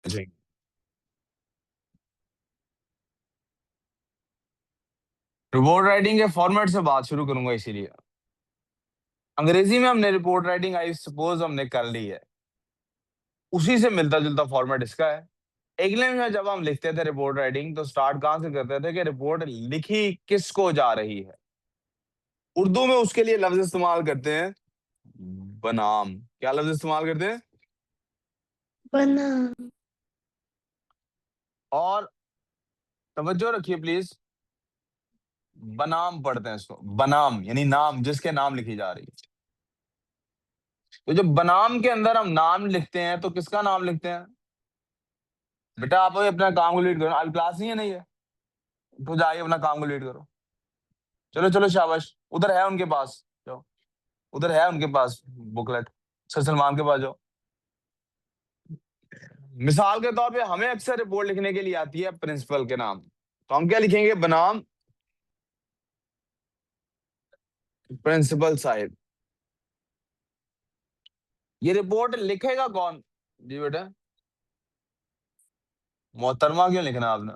जी। Report writing के format से बात शुरू करूंगा इसीलिए। अंग्रेजी में हमने रिपोर्ट राइटिंग आई सपोज हमने कर ली है, उसी से मिलता जुलता फॉर्मेट इसका है। इंग्लिश में जब हम लिखते थे रिपोर्ट राइटिंग तो स्टार्ट कहां से करते थे कि रिपोर्ट लिखी किसको जा रही है। उर्दू में उसके लिए लफ्ज इस्तेमाल करते हैं बनाम। क्या लफ्ज इस्तेमाल करते हैं? बना। और तवज्जो रखिए प्लीज, बनाम पढ़ते हैं इसको। बनाम यानी नाम, जिसके नाम लिखी जा रही है। तो जब बनाम के अंदर हम नाम लिखते हैं तो किसका नाम लिखते हैं? बेटा आप अभी अपना काम को लीड करो, आज क्लास नहीं है, नहीं है तो जाइए अपना काम को लीड करो। चलो चलो शाबाश, उधर है उनके पास जाओ, उधर है उनके पास बुकलेट, सर सलमान के पास जाओ। मिसाल के तौर पे हमें अक्सर रिपोर्ट लिखने के लिए आती है प्रिंसिपल के नाम, तो हम क्या लिखेंगे? बनाम प्रिंसिपल साहिब। ये रिपोर्ट लिखेगा कौन? जी बेटा। मोहतरमा क्यों लिखना आपने?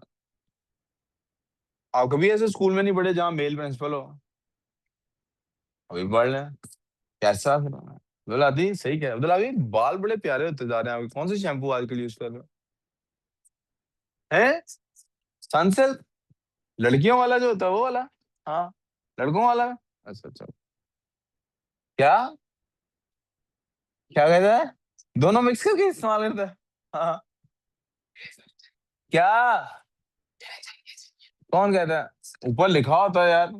आप कभी ऐसे स्कूल में नहीं पढ़े जहाँ मेल प्रिंसिपल हो? अभी पढ़ लें। कैसा फिर? अब्दुल आदि सही क्या है? अब्दुल आदि बाल बड़े प्यारे होते जा रहे हैं आपके, कौन से शैम्पू आजकल यूज कर रहे हो? हैं? सनसिल्क? लड़कियों वाला जो होता है वो वाला? हाँ। लड़कों वाला? अच्छा अच्छा। क्या? क्या कहता है? दोनों मिक्स करके इस्तेमाल करता है? हाँ। क्या? कौन कहता है? ऊपर लिखा होता है यार,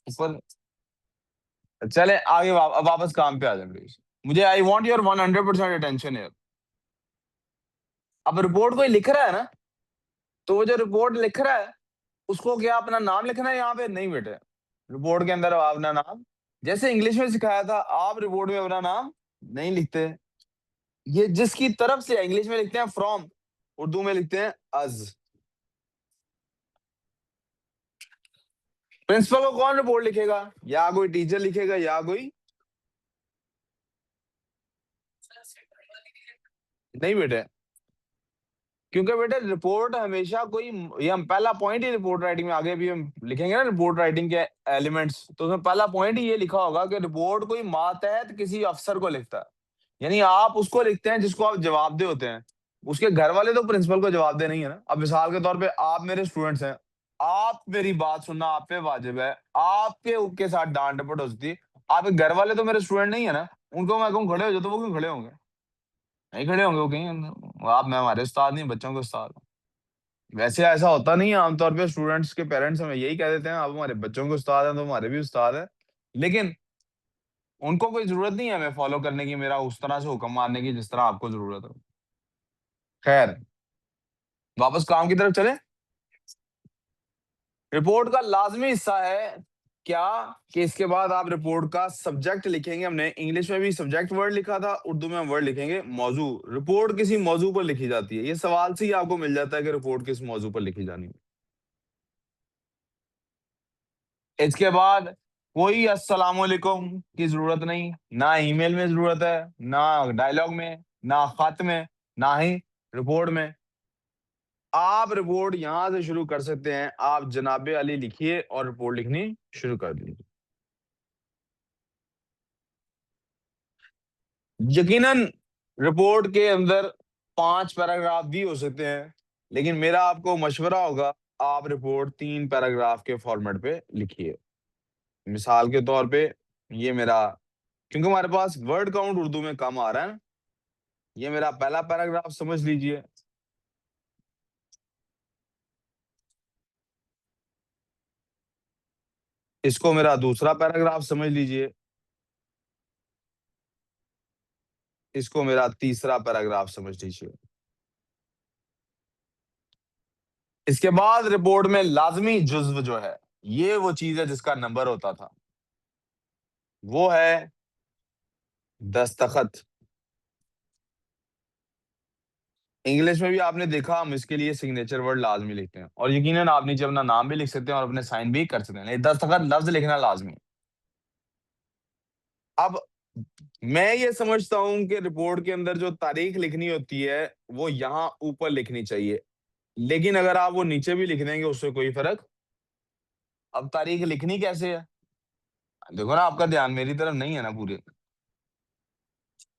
ऊपर। चले आगे अब वापस काम पे आ जाए प्लीज। मुझे आई वॉन्ट योर 100% अटेंशन यार। अब रिपोर्ट कोई लिख रहा है ना, तो वो जो रिपोर्ट लिख रहा है उसको क्या अपना नाम लिखना है यहाँ पे? नहीं बेटे, रिपोर्ट के अंदर आप अपना नाम, जैसे इंग्लिश में सिखाया था, आप रिपोर्ट में अपना नाम नहीं लिखते। ये जिसकी तरफ से इंग्लिश में लिखते हैं फ्रॉम, उर्दू में लिखते हैं अज। प्रिंसिपल को कौन रिपोर्ट लिखेगा? या कोई टीचर लिखेगा या कोई। नहीं बेटे, क्योंकि बेटे रिपोर्ट हमेशा कोई, ये हम पहला पॉइंट ही रिपोर्ट राइटिंग में, आगे भी हम लिखेंगे ना रिपोर्ट राइटिंग के एलिमेंट्स, तो उसमें पहला पॉइंट ही ये लिखा होगा कि रिपोर्ट कोई मातहत किसी अफसर को लिखता है। यानी आप उसको लिखते हैं जिसको आप जवाबदेह होते हैं। उसके घर वाले तो प्रिंसिपल को जवाबदेह नहीं है ना। अब मिसाल के तौर पे आप मेरे स्टूडेंट्स हैं, आप मेरी बात सुनना आप पे वाजिब है, आपके उनके साथ डांट डपट हो सकती है। आपके घर वाले तो मेरे स्टूडेंट नहीं है ना, उनको मैं कहूँ खड़े हो जाओ तो वो क्यों खड़े होंगे? नहीं खड़े होंगे वो कहीं, आप मैं हमारे उस्ताद नहीं, बच्चों के उस्ताद। वैसे ऐसा होता नहीं है, आमतौर पे स्टूडेंट्स के पेरेंट्स हमें यही कह देते हैं, आप हमारे बच्चों के उस्ताद हैं तो हमारे भी उस्ताद हैं। लेकिन उनको कोई जरूरत नहीं है हमें फॉलो करने की, मेरा उस तरह से हुक्म मानने की जिस तरह आपको जरूरत है। खैर, वापस काम की तरफ चले। रिपोर्ट का लाजमी हिस्सा है क्या, कि इसके बाद आप रिपोर्ट का सब्जेक्ट लिखेंगे। हमने इंग्लिश में भी सब्जेक्ट वर्ड लिखा था, उर्दू में हम वर्ड लिखेंगे मौजू। रिपोर्ट किसी मौजू पर लिखी जाती है, ये सवाल से ही आपको मिल जाता है कि रिपोर्ट किस मौजू पर लिखी जानी है। इसके बाद कोई अस्सलाम वालेकुम की जरूरत नहीं, ना ईमेल में जरूरत है, ना डायलॉग में, ना खत में, ना ही रिपोर्ट में। आप रिपोर्ट यहां से शुरू कर सकते हैं, आप जनाबे अली लिखिए और रिपोर्ट लिखनी शुरू कर दीजिए। यकीनन रिपोर्ट के अंदर 5 पैराग्राफ भी हो सकते हैं, लेकिन मेरा आपको मशवरा होगा, आप रिपोर्ट 3 पैराग्राफ के फॉर्मेट पे लिखिए। मिसाल के तौर पे ये मेरा, क्योंकि हमारे पास वर्ड काउंट उर्दू में कम आ रहा है ना, ये मेरा पहला पैराग्राफ समझ लीजिए। इसको मेरा दूसरा पैराग्राफ समझ लीजिए। इसको मेरा तीसरा पैराग्राफ समझ लीजिए। इसके बाद रिपोर्ट में लाजमी जुज्व जो है, ये वो चीज है जिसका नंबर होता था, वो है दस्तखत। इंग्लिश में भी आपने देखा, हम इसके लिए सिग्नेचर वर्ड लाजमी लिखते हैं, और यकीनन आप नीचे अपना नाम भी लिख सकते हैं और अपने साइन भी कर सकते हैं, लेकिन दस्तखत लफ्ज लिखना लाजमी है। अब मैं ये समझता हूं कि रिपोर्ट के अंदर जो तारीख लिखनी होती है वो यहाँ ऊपर लिखनी चाहिए, लेकिन अगर आप वो नीचे भी लिख देंगे उससे कोई फर्क। अब तारीख लिखनी कैसे है? देखो ना, आपका ध्यान मेरी तरफ नहीं है ना पूरे।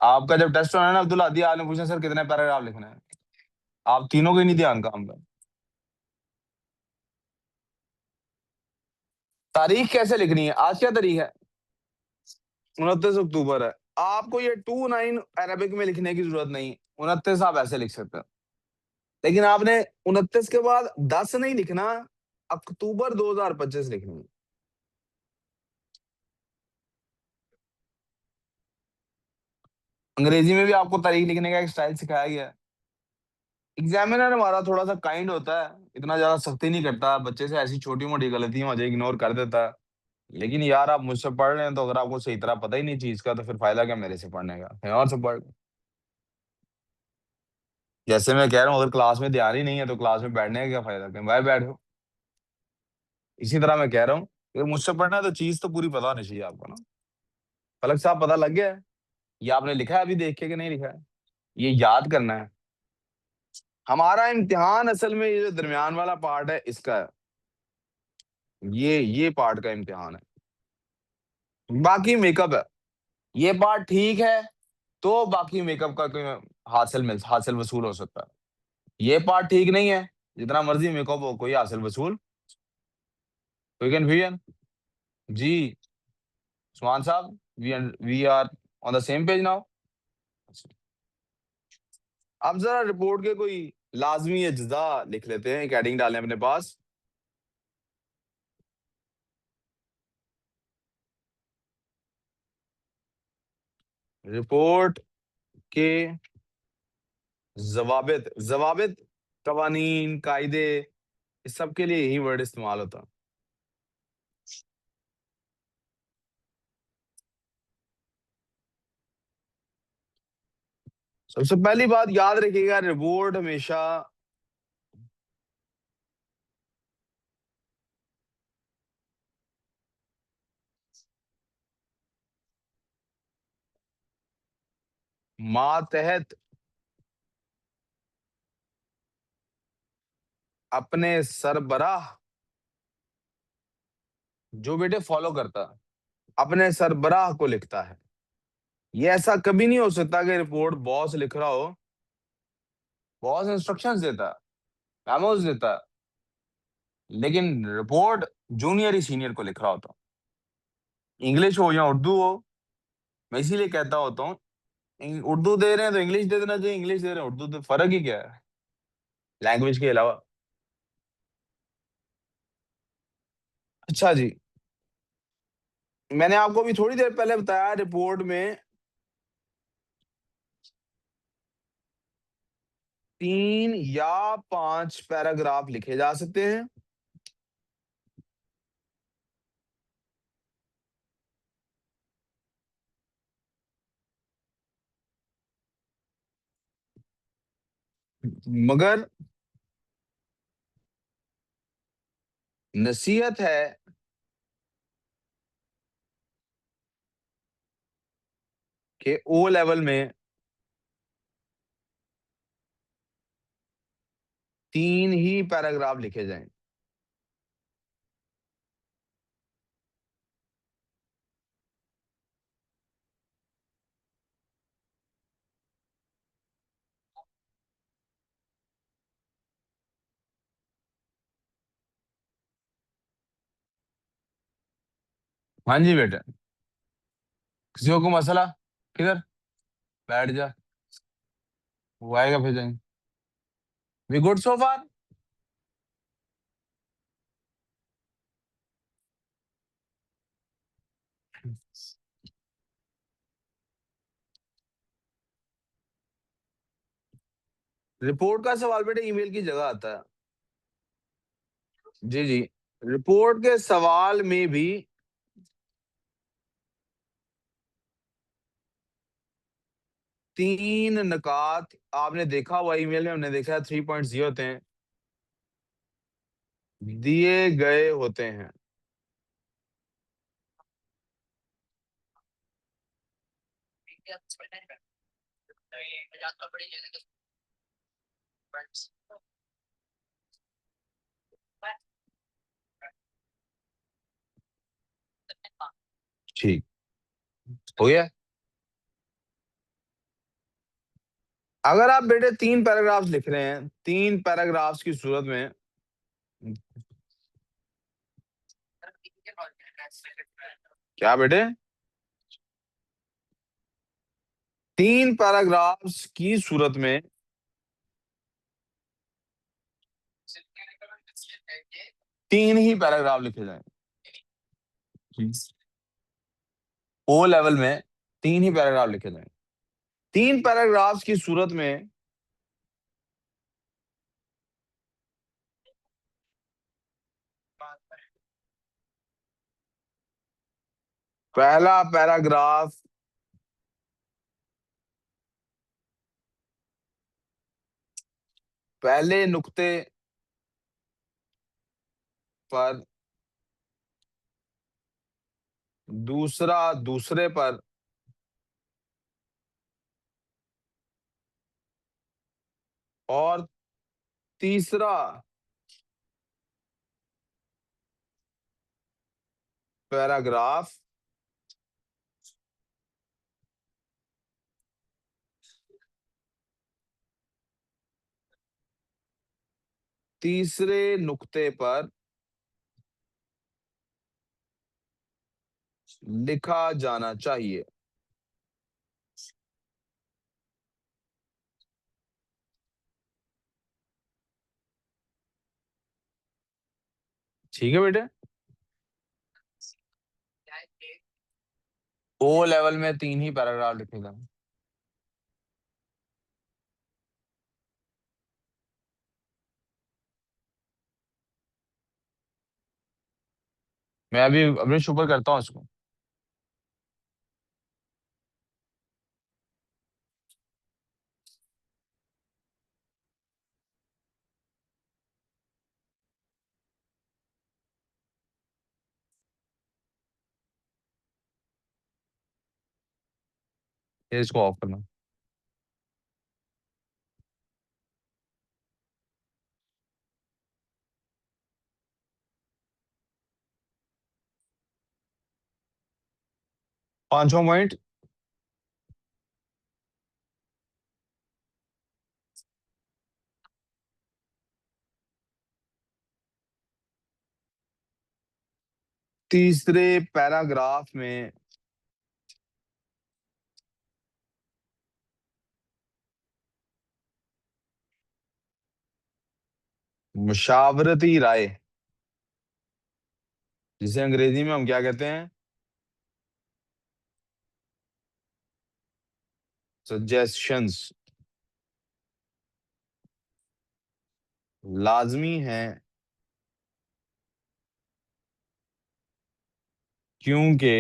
आपका जब टेस्ट होना है ना अब्दुल आदी, आपने पूछना सर कितने पैराग्राफ लिखना है, आप तीनों को ही नहीं ध्यान काम का। तारीख कैसे लिखनी है? आज क्या तारीख है? 29 अक्टूबर है। आपको ये 29 अरेबिक में लिखने की जरूरत नहीं, 29 आप ऐसे लिख सकते हैं। लेकिन आपने 29 के बाद 10 नहीं लिखना, अक्टूबर 2025 लिखनी है। अंग्रेजी में भी आपको तारीख लिखने का एक स्टाइल सिखाया गया है। एग्जामिनर हमारा थोड़ा सा काइंड होता है, इतना ज्यादा सख्ती नहीं करता, बच्चे से ऐसी छोटी मोटी गलतियां हो जाए इग्नोर कर देता है। लेकिन यार आप मुझसे पढ़ रहे हैं तो अगर आपको सही तरह पता ही नहीं चीज का तो फिर फायदा क्या मेरे से पढ़ने का, कहीं और से पढ़ लो। जैसे मैं कह रहा हूँ, अगर क्लास में ध्यान ही नहीं है तो क्लास में बैठने का क्या फायदा, कहीं बाहर बैठो। इसी तरह मैं कह रहा हूँ, अगर मुझसे पढ़ना है तो चीज तो पूरी पता होनी चाहिए आपको ना। फलक साहब पता लग गया है? ये आपने लिखा है अभी देख के कि नहीं लिखा है? ये याद करना है। हमारा इम्तिहान असल में ये जो दरमियान वाला पार्ट है इसका है, ये पार्ट का इम्तिहान है। बाकी मेकअप है। ये पार्ट ठीक है तो बाकी मेकअप का कोई हासिल वसूल हो सकता है। ये पार्ट ठीक नहीं है, जितना मर्जी मेकअप हो कोई हासिल वसूल। कोई कन्फ्यूजन? जी सुमान साहब, we are on the same page now. अब जरा रिपोर्ट के कोई लाजमी अज्जा लिख लेते हैं, एक हेडिंग डालें अपने पास। रिपोर्ट के जवाबित जवाबित, कवानीन कायदे, इस सब के लिए यही वर्ड इस्तेमाल होता है। सबसे पहली बात याद रखिएगा, रिपोर्ट हमेशा मातहत अपने सरबराह, जो बेटे फॉलो करता है, अपने सरबराह को लिखता है। ये ऐसा कभी नहीं हो सकता कि रिपोर्ट बॉस लिख रहा हो। बॉस इंस्ट्रक्शंस देता है, मेमोज देता है, लेकिन रिपोर्ट जूनियर ही सीनियर को लिख रहा होता है। इंग्लिश हो या उर्दू हो, मैं इसीलिए कहता होता हूँ, उर्दू दे रहे हैं तो इंग्लिश दे देना चाहिए, इंग्लिश दे रहे हैं उर्दू, तो फर्क ही क्या है लैंग्वेज के अलावा। अच्छा जी, मैंने आपको अभी थोड़ी देर पहले बताया रिपोर्ट में 3 या 5 पैराग्राफ लिखे जा सकते हैं। मगर नसीहत है कि ओ लेवल में 3 ही पैराग्राफ लिखे जाएं। हाँ जी बेटा, किसी को मसला? किधर? बैठ जा, वो आएगा फिर जाएंगे। We good so far? Report का सवाल बेटा ईमेल की जगह आता है। जी जी, रिपोर्ट के सवाल में भी 3 निकात आपने देखा हुआ, ईमेल में हमने देखा है 3 पॉइंट्स होते हैं, दिए गए होते हैं। ठीक हो गया। अगर आप बेटे 3 पैराग्राफ्स लिख रहे हैं, 3 पैराग्राफ्स की सूरत में, क्या बेटे, 3 पैराग्राफ्स की सूरत में 3 ही पैराग्राफ लिखे जाएं। ओ लेवल में 3 ही पैराग्राफ लिखे जाएं। 3 पैराग्राफ्स की सूरत में पहला पैराग्राफ पहले नुक्ते पर, दूसरा दूसरे पर, और तीसरा पैराग्राफ तीसरे नुक्ते पर लिखा जाना चाहिए। ठीक है बेटे। ओ लेवल में 3 ही पैराग्राफ लिखे जाएं। मैं अभी अपने शुपर करता हूँ इसको। ये इसको ऑफ करना। 5वां पॉइंट, तीसरे पैराग्राफ में मुशावरती राय, जिसे अंग्रेजी में हम क्या कहते हैं, सजेशंस, लाजमी हैं, क्योंकि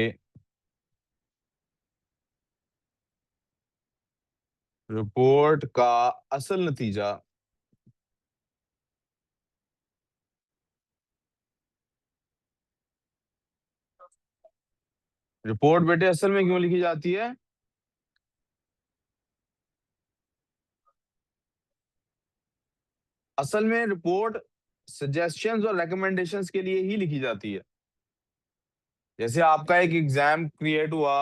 रिपोर्ट का असल नतीजा रिपोर्ट बेटे असल में क्यों लिखी जाती है? असल में रिपोर्ट सजेशंस और रिकमेंडेशंस के लिए ही लिखी जाती है। जैसे आपका एक एग्जाम क्रिएट हुआ,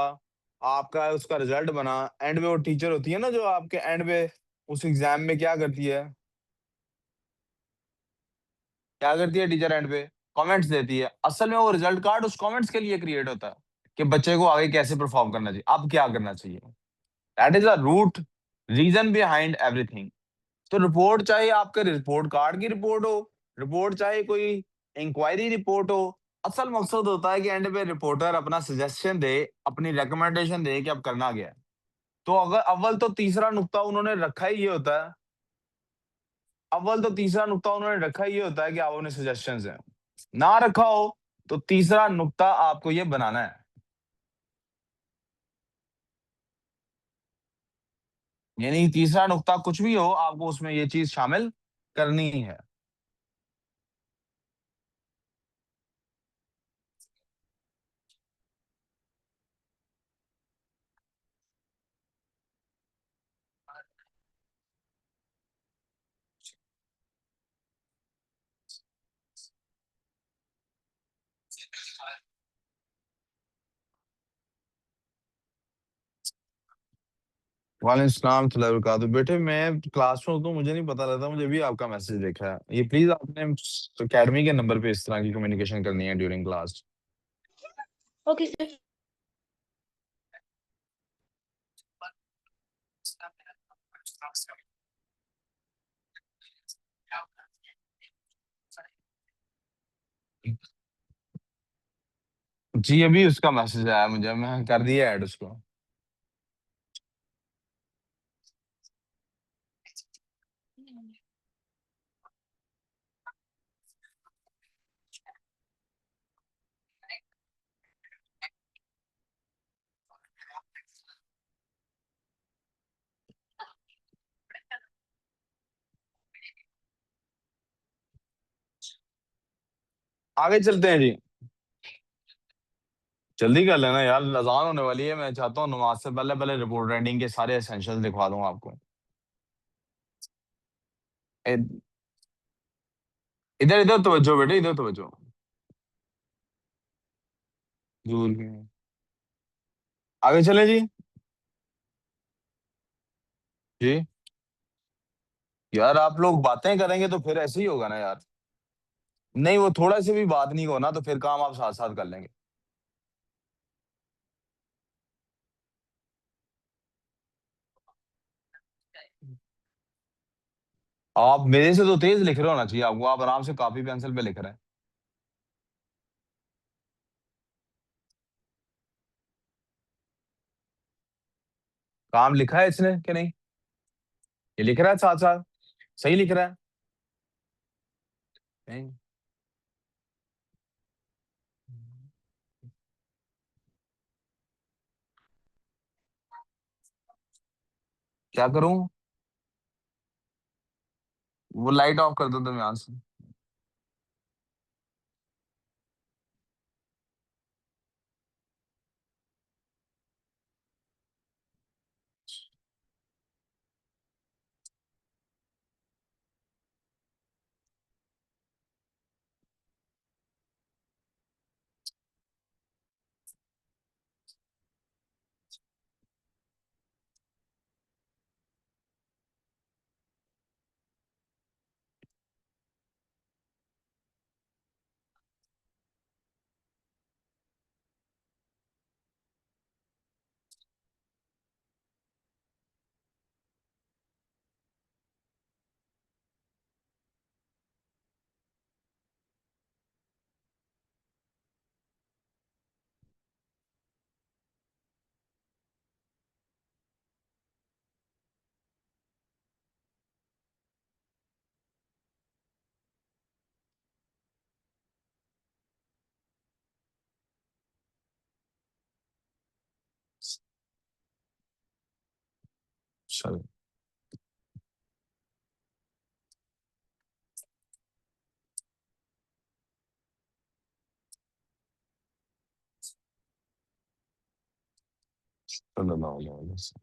आपका उसका रिजल्ट बना, एंड में वो टीचर होती है ना जो आपके एंड में उस एग्जाम में क्या करती है, क्या करती है टीचर एंड पे? कमेंट्स देती है। असल में वो रिजल्ट कार्ड उस कमेंट्स के लिए क्रिएट होता है कि बच्चे को आगे कैसे परफॉर्म करना चाहिए, अब क्या करना चाहिए। That is the root reason behind everything. तो रिपोर्ट चाहे आपके रिपोर्ट कार्ड की रिपोर्ट हो, रिपोर्ट चाहे कोई इंक्वायरी रिपोर्ट हो, असल मकसद होता है कि एंड पे रिपोर्टर अपना सजेशन दे, अपनी रिकमेंडेशन दे कि अब करना क्या है। तो अगर अव्वल तो तीसरा नुक्ता उन्होंने रखा ही ये होता है, अव्वल तो तीसरा नुक्ता उन्होंने रखा ही ये होता है कि आप उन्हें सजेशंस हैं। ना रखा हो तो तीसरा नुक्ता आपको ये बनाना है, यानी तीसरा नुक्ता कुछ भी हो आपको उसमें ये चीज शामिल करनी है। वालेकुम वरकत बेटे, मैं क्लास में हूँ तो मुझे नहीं पता रहता, मुझे भी आपका मैसेज देखा है। ये प्लीज आपने एकेडमी के नंबर पे इस तरह की कम्युनिकेशन करनी है ड्यूरिंग क्लास। Okay sir. जी अभी उसका मैसेज आया मुझे, मैं कर दिया ऐड उसको। आगे चलते हैं जी। जल्दी कर लेना यार, अजान होने वाली है। मैं चाहता हूँ नमाज से पहले पहले रिपोर्ट राइटिंग के सारे एसेंशियल्स दिखवा दूँ आपको। ए- इधर इधर तवज्जो बेटे, इधर तवज्जो। जरूर भी। आगे चले जी। जी यार, आप लोग बातें करेंगे तो फिर ऐसे ही होगा ना यार। नहीं, वो थोड़ा सी भी बात नहीं होना तो फिर काम आप साथ साथ कर लेंगे। आप मेरे से तो तेज लिख रहे होना चाहिए आपको, आप आराम से कॉपी पेंसिल पे लिख रहे हैं। काम लिखा है इसने कि नहीं? ये लिख रहा है साथ साथ, सही लिख रहा है। नहीं। क्या करूं? वो लाइट ऑफ कर दो तुम यहाँ से। चलो। चलो।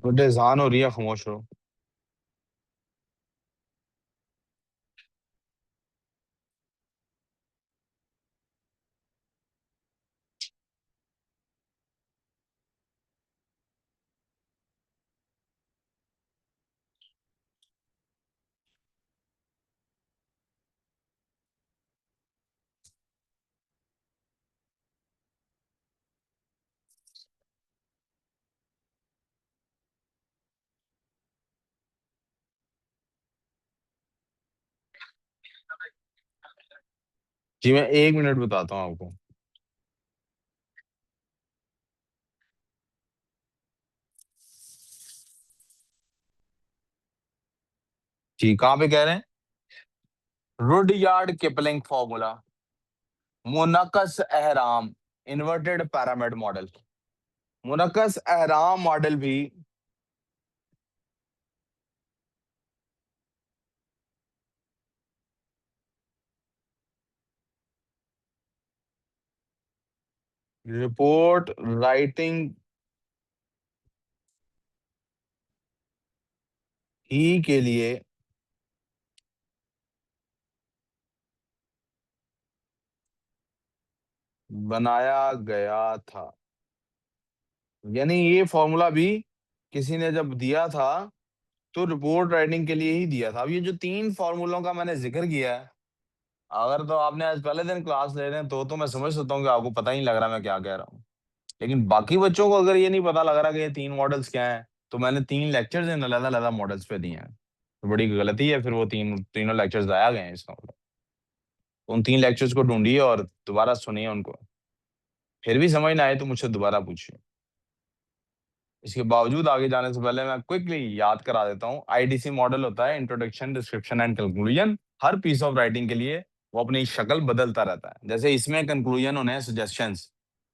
बेटे जान हो रही है, खामोश रहो। जी मैं 1 मिनट बताता हूँ आपको। जी कहाँ पे कह रहे हैं? रुडयार्ड किपलिंग फॉर्मूला, मोनाकस एहराम, इन्वर्टेड पैरामिड मॉडल। मोनाकस एहराम मॉडल भी रिपोर्ट राइटिंग ही के लिए बनाया गया था। यानी ये फॉर्मूला भी किसी ने जब दिया था तो रिपोर्ट राइटिंग के लिए ही दिया था। अब ये जो 3 फॉर्मूलों का मैंने जिक्र किया है, अगर तो आपने आज पहले दिन क्लास ले रहे हैं तो मैं समझ सकता हूँ कि आपको पता ही नहीं लग रहा मैं क्या कह रहा हूँ। लेकिन बाकी बच्चों को अगर ये नहीं पता लग रहा कि ये 3 मॉडल्स क्या हैं, तो मैंने 3 लेक्चर्स इन अलग अलग मॉडल्स पे दिए हैं, तो बड़ी गलती है फिर वो तीनों लेक्चर्स आया गए हैं इसका मतलब। उन 3 लेक्चर्स को ढूंढिए और दोबारा सुनिए उनको। फिर भी समझ ना आए तो मुझसे दोबारा पूछिए। इसके बावजूद आगे जाने से पहले मैं क्विकली याद करा देता हूँ। आईडीसी मॉडल होता है इंट्रोडक्शन, डिस्क्रिप्शन एंड कंक्लूजन। हर पीस ऑफ राइटिंग के लिए वो अपनी शक्ल बदलता रहता है। जैसे इसमें कंक्लूजन होने हैं सजेशंस,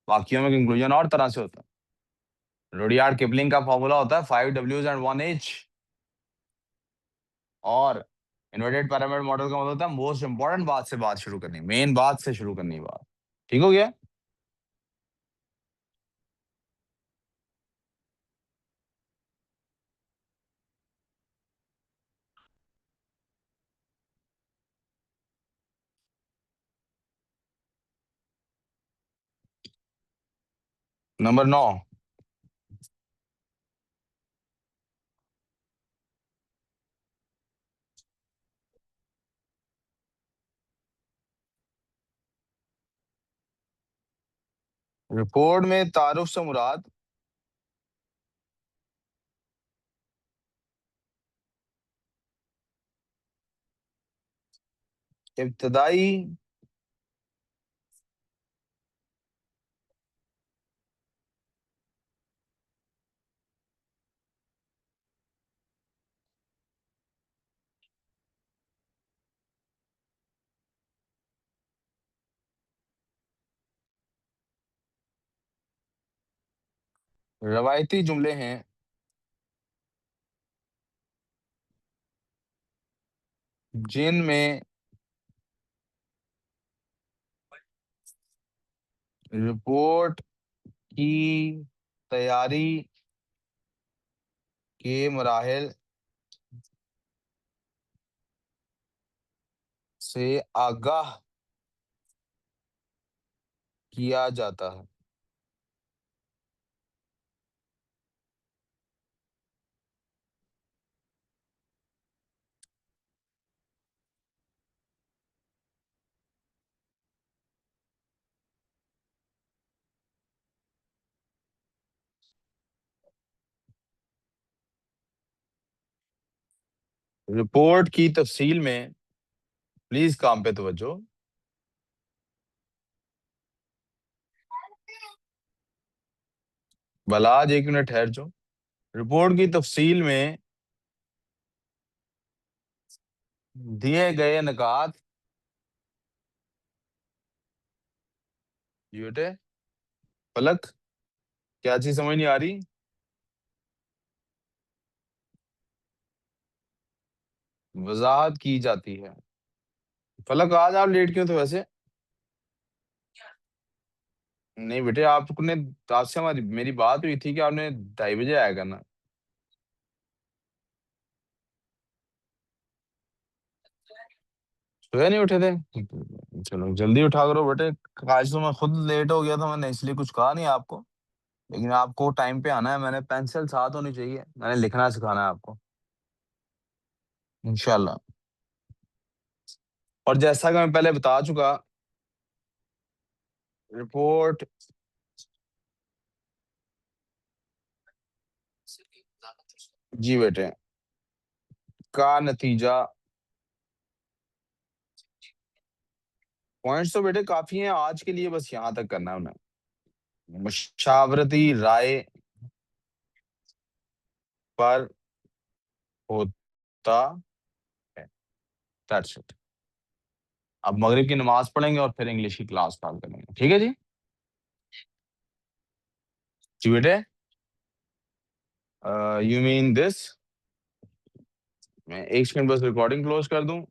बाकियों में कंक्लूजन और तरह से होता है। रुडयार्ड किपलिंग का फॉर्मूला होता है 5 Ws and 1 H। और इन्वर्टेड पिरामिड मॉडल का मतलब होता है मोस्ट इंपॉर्टेंट बात से बात शुरू करनी, मेन बात से शुरू करनी बात। ठीक हो गया? नंबर 9, रिपोर्ट में तारुफ से मुराद इब्तदाई रवायती जुमले हैं जिनमें रिपोर्ट की तैयारी के मराहिल से आगाह किया जाता है। रिपोर्ट की तफसील में प्लीज काम पे तवज्जो। बलाज 1 मिनट ठहर जाओ। रिपोर्ट की तफसील में दिए गए निकात, जी बेटे पलक, क्या चीज समझ नहीं आ रही? वजाहत की जाती है। फलक आज आप लेट क्यों थे वैसे? नहीं बेटे आपने, आपसे हमारी मेरी बात हुई थी कि आपने 2:30 बजे आया करना। सोया नहीं उठे थे? चलो जल्दी उठा करो बेटे। आज तो मैं खुद लेट हो गया था, मैंने इसलिए कुछ कहा नहीं आपको। लेकिन आपको टाइम पे आना है, मैंने पेंसिल साथ होनी चाहिए, मैंने लिखना सिखाना है आपको इंशाल्लाह। और जैसा कि मैं पहले बता चुका, रिपोर्ट जी बेटे का नतीजा पॉइंट्स तो बेटे काफी हैं आज के लिए, बस यहाँ तक करना है उन्हें। मुशावरती राय पर होता है, दैट्स इट। अब मगरिब की नमाज पढ़ेंगे और फिर इंग्लिश की क्लास स्टार्ट करेंगे, ठीक है जी? जी बेटे, यू मीन दिस। मैं एक सेकंड बस रिकॉर्डिंग क्लोज कर दूं।